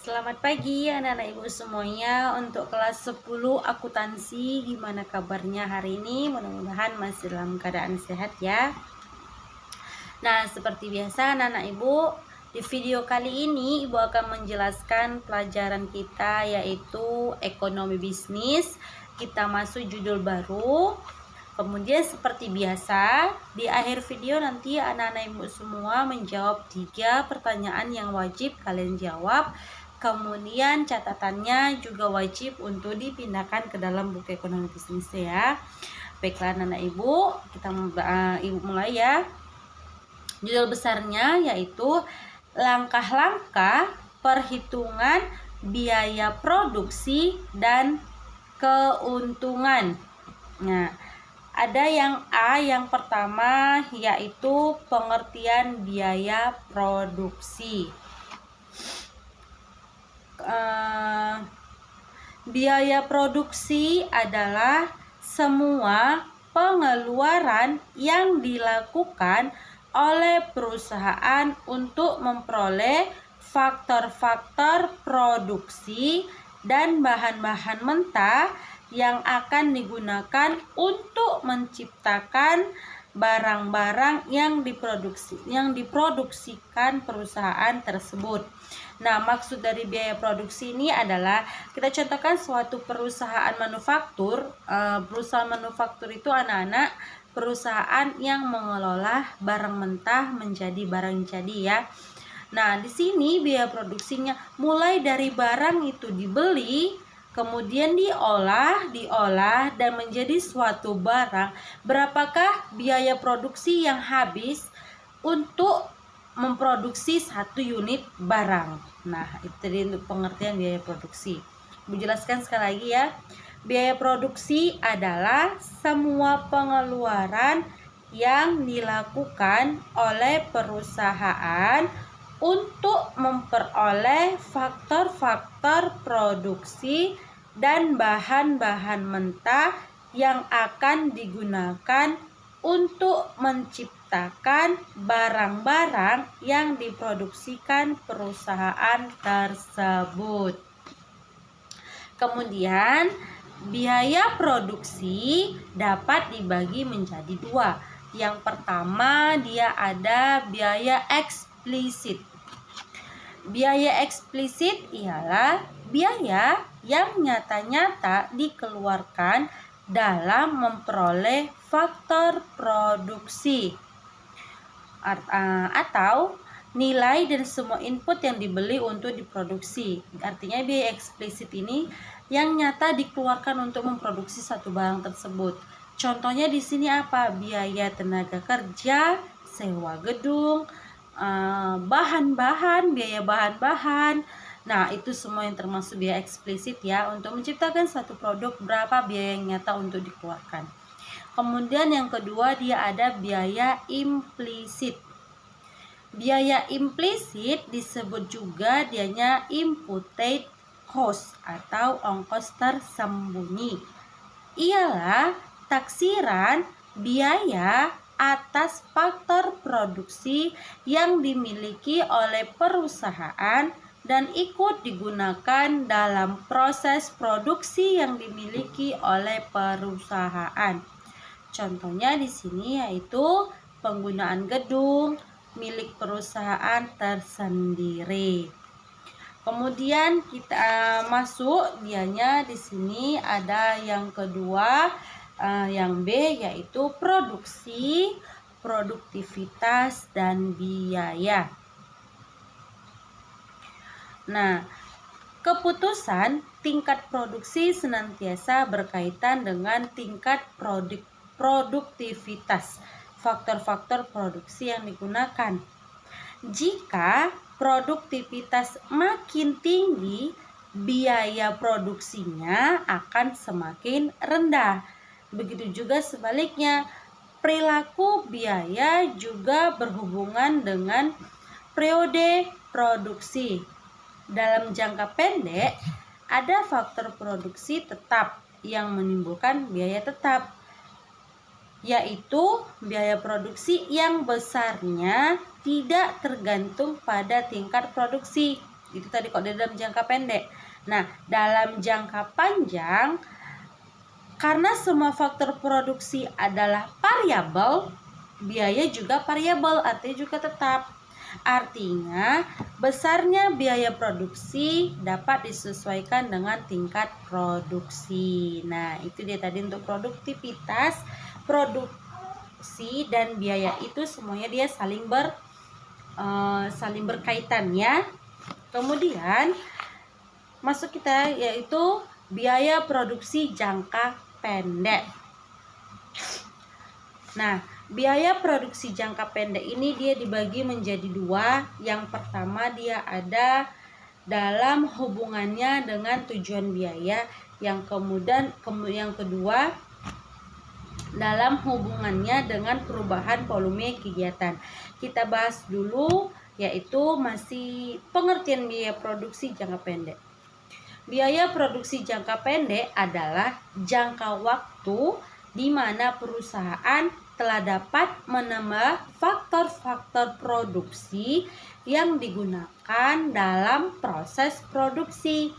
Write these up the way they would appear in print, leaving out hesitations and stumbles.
Selamat pagi anak-anak ibu semuanya. Untuk kelas 10 akuntansi, gimana kabarnya hari ini? Mudah-mudahan masih dalam keadaan sehat ya. Nah, seperti biasa anak-anak ibu, di video kali ini ibu akan menjelaskan pelajaran kita, yaitu ekonomi bisnis. Kita masuk judul baru. Kemudian seperti biasa, di akhir video nanti anak-anak ibu semua menjawab 3 pertanyaan yang wajib kalian jawab. Kemudian catatannya juga wajib untuk dipindahkan ke dalam buku ekonomi bisnis ya. Baiklah anak-anak ibu, kita ibu mulai ya. Judul besarnya yaitu langkah-langkah perhitungan biaya produksi dan keuntungan. Nah, ada yang A, yang pertama yaitu pengertian biaya produksi. Biaya produksi adalah semua pengeluaran yang dilakukan oleh perusahaan untuk memperoleh faktor-faktor produksi dan bahan-bahan mentah yang akan digunakan untuk menciptakan barang-barang yang diproduksikan perusahaan tersebut. Nah, maksud dari biaya produksi ini adalah kita contohkan suatu perusahaan manufaktur. Perusahaan manufaktur itu anak-anak perusahaan yang mengelola barang mentah menjadi barang jadi ya. Nah, di sini biaya produksinya mulai dari barang itu dibeli, kemudian diolah dan menjadi suatu barang. Berapakah biaya produksi yang habis untuk memproduksi 1 unit barang? Nah, itu tadi untuk pengertian biaya produksi. Ibu jelaskan sekali lagi ya. Biaya produksi adalah semua pengeluaran yang dilakukan oleh perusahaan untuk memperoleh faktor-faktor produksi dan bahan-bahan mentah yang akan digunakan untuk menciptakan barang-barang yang diproduksikan perusahaan tersebut. Kemudian biaya produksi dapat dibagi menjadi 2. Yang pertama, dia ada biaya eksplisit. Biaya eksplisit ialah biaya yang nyata-nyata dikeluarkan dalam memperoleh faktor produksi atau nilai dan semua input yang dibeli untuk diproduksi. Artinya biaya eksplisit ini yang nyata dikeluarkan untuk memproduksi satu barang tersebut. Contohnya di sini apa? Biaya tenaga kerja, sewa gedung, biaya bahan-bahan. Nah, itu semua yang termasuk biaya eksplisit ya. Untuk menciptakan satu produk, berapa biaya yang nyata untuk dikeluarkan. Kemudian yang kedua, dia ada biaya implisit. Biaya implisit disebut juga dianya imputed cost atau ongkos tersembunyi. Ialah taksiran biaya atas faktor produksi yang dimiliki oleh perusahaan dan ikut digunakan dalam proses produksi yang dimiliki oleh perusahaan. Contohnya di sini yaitu penggunaan gedung milik perusahaan tersendiri. Kemudian kita masuk dianya di sini ada yang kedua, yang B yaitu produksi, produktivitas dan biaya. Nah, keputusan tingkat produksi senantiasa berkaitan dengan tingkat produktivitas faktor-faktor produksi yang digunakan. Jika produktivitas makin tinggi, biaya produksinya akan semakin rendah. Begitu juga sebaliknya, perilaku biaya juga berhubungan dengan periode produksi. Dalam jangka pendek, ada faktor produksi tetap yang menimbulkan biaya tetap, yaitu biaya produksi yang besarnya tidak tergantung pada tingkat produksi. Itu tadi kalau dalam jangka pendek. Nah, dalam jangka panjang, karena semua faktor produksi adalah variabel, biaya juga variabel, artinya juga tetap. Artinya, besarnya biaya produksi dapat disesuaikan dengan tingkat produksi. Nah, itu dia tadi untuk produktivitas, produksi dan biaya itu semuanya dia saling berkaitan ya. Kemudian masuk kita yaitu biaya produksi jangka pendek. Nah, biaya produksi jangka pendek ini dia dibagi menjadi dua. Yang pertama dia ada dalam hubungannya dengan tujuan biaya, yang kedua dalam hubungannya dengan perubahan volume kegiatan. Kita bahas dulu yaitu masih pengertian biaya produksi jangka pendek. Biaya produksi jangka pendek adalah jangka waktu di mana perusahaan telah dapat menambah faktor-faktor produksi yang digunakan dalam proses produksi.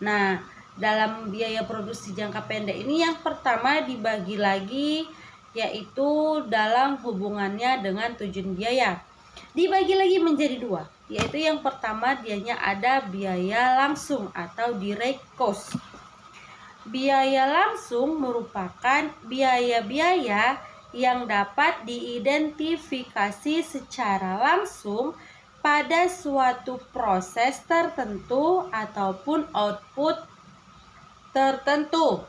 Nah, dalam biaya produksi jangka pendek ini yang pertama dibagi lagi yaitu dalam hubungannya dengan tujuan biaya. Dibagi lagi menjadi dua, yaitu yang pertama dianya ada biaya langsung atau direct cost. Biaya langsung merupakan biaya-biaya yang dapat diidentifikasi secara langsung pada suatu proses tertentu ataupun output tertentu.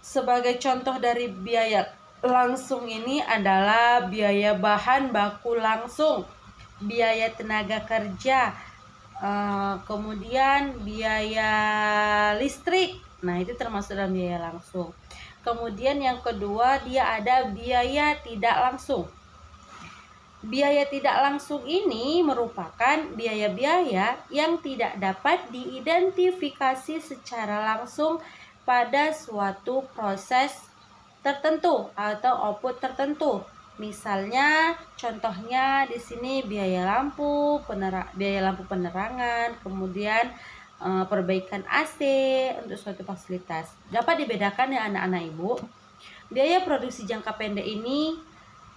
Sebagai contoh dari biaya langsung ini adalah biaya bahan baku langsung, biaya tenaga kerja, kemudian biaya listrik. Nah, itu termasuk dalam biaya langsung. Kemudian yang kedua dia ada biaya tidak langsung. Biaya tidak langsung ini merupakan biaya-biaya yang tidak dapat diidentifikasi secara langsung pada suatu proses tertentu atau output tertentu. Misalnya contohnya di sini biaya lampu penerangan, kemudian perbaikan AC untuk suatu fasilitas. Dapat dibedakan ya anak-anak ibu. Biaya produksi jangka pendek ini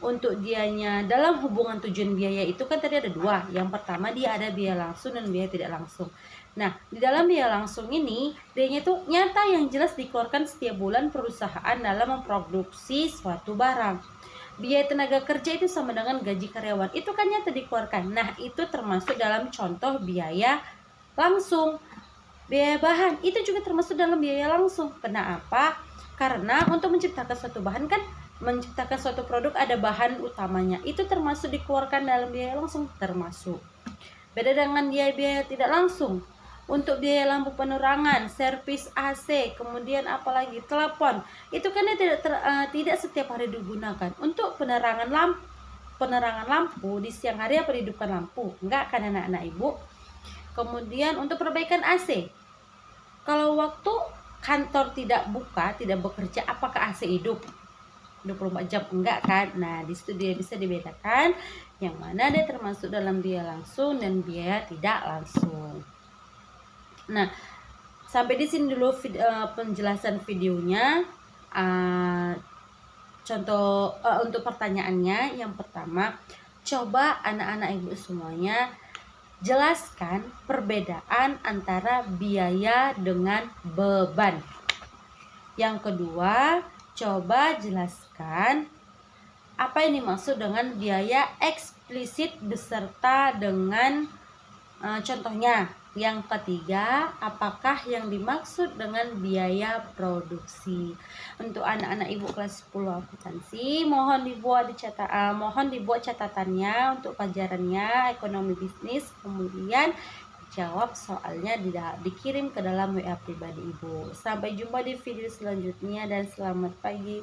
untuk dianya dalam hubungan tujuan biaya itu kan tadi ada dua. Yang pertama dia ada biaya langsung dan biaya tidak langsung. Nah, di dalam biaya langsung ini biayanya itu nyata yang jelas dikeluarkan setiap bulan perusahaan dalam memproduksi suatu barang. Biaya tenaga kerja itu sama dengan gaji karyawan. Itu kan nyata dikeluarkan. Nah, itu termasuk dalam contoh biaya langsung. Biaya bahan itu juga termasuk dalam biaya langsung. Kenapa? Karena untuk menciptakan suatu bahan kan menciptakan suatu produk ada bahan utamanya. Itu termasuk dikeluarkan dalam biaya langsung, termasuk. Beda dengan biaya tidak langsung. Untuk biaya lampu penerangan, servis AC, kemudian apalagi telepon, itu kan tidak setiap hari digunakan. Untuk penerangan lampu di siang hari apa dihidupkan lampu? Enggak kan anak-anak ibu. Kemudian untuk perbaikan AC, kalau waktu kantor tidak buka, tidak bekerja, apakah AC hidup 24 jam? Enggak kan? Nah, di situ dia bisa dibedakan yang mana dia termasuk dalam biaya langsung dan biaya tidak langsung. Nah, sampai di sini dulu penjelasan videonya. Contoh untuk pertanyaannya yang pertama, coba anak-anak ibu semuanya jelaskan perbedaan antara biaya dengan beban. Yang kedua, coba jelaskan apa yang dimaksud dengan biaya eksplisit beserta dengan contohnya. Yang ketiga, apakah yang dimaksud dengan biaya produksi? Untuk anak-anak ibu kelas 10 akuntansi, mohon dibuat catatannya untuk pelajarannya ekonomi bisnis, kemudian jawab soalnya dikirim ke dalam WA pribadi ibu. Sampai jumpa di video selanjutnya dan selamat pagi.